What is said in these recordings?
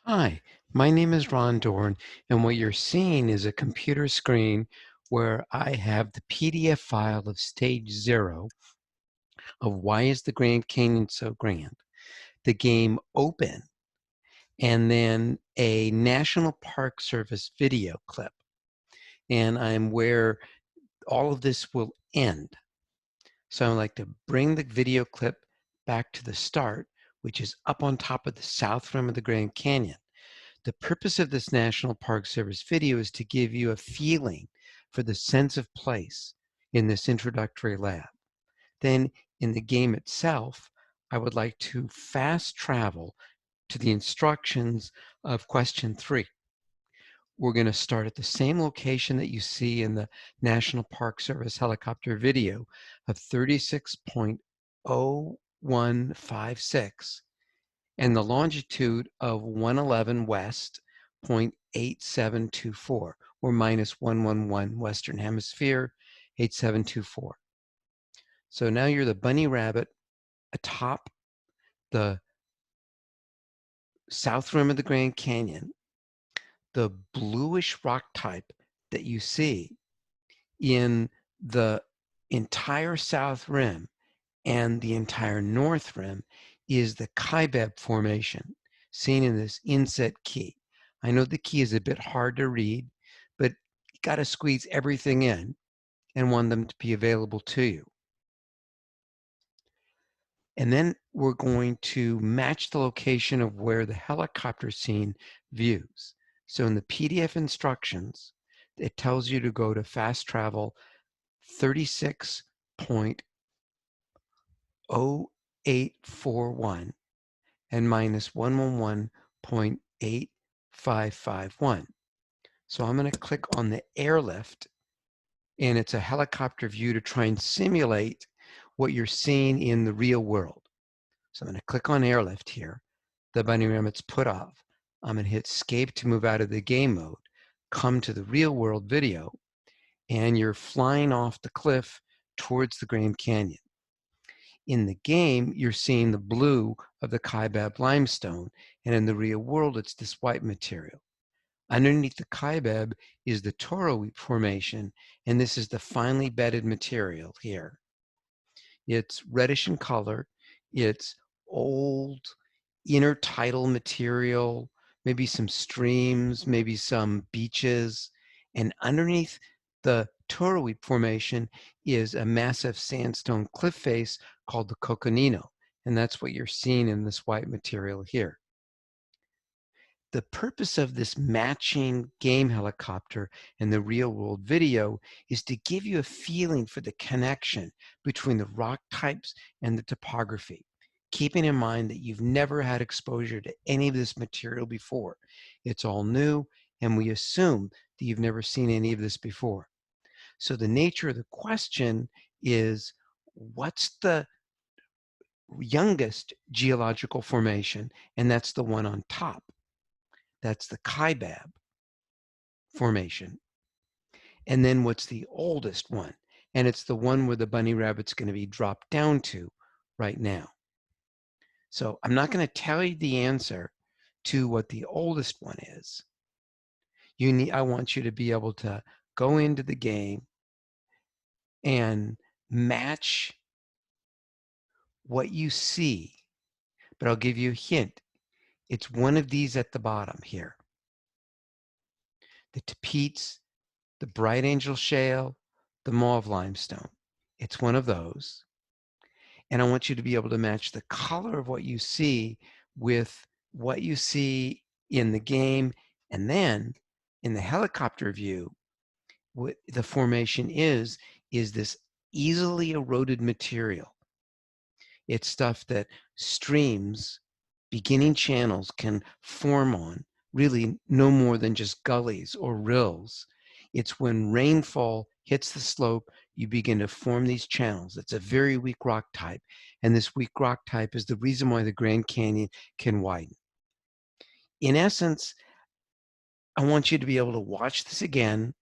Hi, my name is Ron Dorn, and what you're seeing is a computer screen where I have the PDF file of stage 0 of Why is the Grand Canyon So Grand? The game Open, and then a National Park Service video clip. And I'm where all of this will end. So I'd like to bring the video clip back to the start, which is up on top of the south rim of the Grand Canyon. The purpose of this National Park Service video is to give you a feeling for the sense of place in this introductory lab. Then in the game itself, I would like to fast travel to the instructions of question 3. We're going to start at the same location that you see in the National Park Service helicopter video of 36.0156 and the longitude of 111 west, 0.8724, or minus 111 Western Hemisphere, 8724. So now you're the bunny rabbit atop the south rim of the Grand Canyon. The bluish rock type that you see in the entire south rim and the entire north rim is the Kaibab Formation, seen in this inset key. I know the key is a bit hard to read, but you got to squeeze everything in and want them to be available to you. And then we're going to match the location of where the helicopter scene views. So in the PDF instructions, it tells you to go to fast travel 36.0841 and minus 111.8551. So I'm going to click on the airlift, and it's a helicopter view to try and simulate what you're seeing in the real world. So I'm going to click on airlift here. The bunny rabbit's put off. I'm going to hit escape to move out of the game mode, come to the real world video, and you're flying off the cliff towards the Grand Canyon. In the game, you're seeing the blue of the Kaibab limestone, and in the real world, it's this white material. Underneath the Kaibab is the Toroidal Formation, and this is the finely bedded material here. It's reddish in color. It's old intertidal material, maybe some streams, maybe some beaches. And underneath the Toroidal Formation is a massive sandstone cliff face called the Coconino. And that's what you're seeing in this white material here. The purpose of this matching game helicopter and the real world video is to give you a feeling for the connection between the rock types and the topography, keeping in mind that you've never had exposure to any of this material before. It's all new, and we assume that you've never seen any of this before. So the nature of the question is, what's the youngest geological formation? And that's the one on top. That's the Kaibab Formation. And then what's the oldest one? And it's the one where the bunny rabbit's going to be dropped down to right now. So I'm not going to tell you the answer to what the oldest one is. I want you to be able to go into the game and match what you see. But I'll give you a hint. It's one of these at the bottom here. The tapetes, the Bright Angel Shale, the Mauve Limestone. It's one of those. And I want you to be able to match the color of what you see with what you see in the game. And then in the helicopter view, what the formation is this easily eroded material. It's stuff that streams, beginning channels can form on, really no more than just gullies or rills. It's when rainfall hits the slope, you begin to form these channels. It's a very weak rock type, and this weak rock type is the reason why the Grand Canyon can widen. In essence, I want you to be able to watch this again,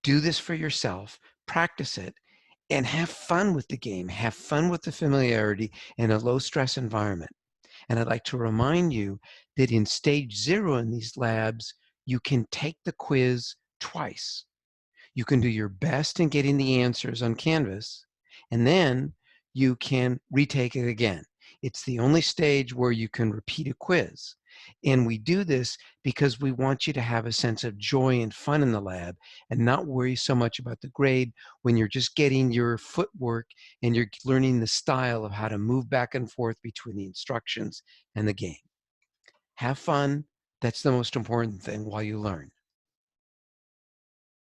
do this for yourself, practice it, and have fun with the game, have fun with the familiarity in a low stress environment. And I'd like to remind you that in stage 0 in these labs, you can take the quiz twice. You can do your best in getting the answers on Canvas, and then you can retake it again. It's the only stage where you can repeat a quiz. And we do this because we want you to have a sense of joy and fun in the lab and not worry so much about the grade when you're just getting your footwork and you're learning the style of how to move back and forth between the instructions and the game. Have fun. That's the most important thing while you learn.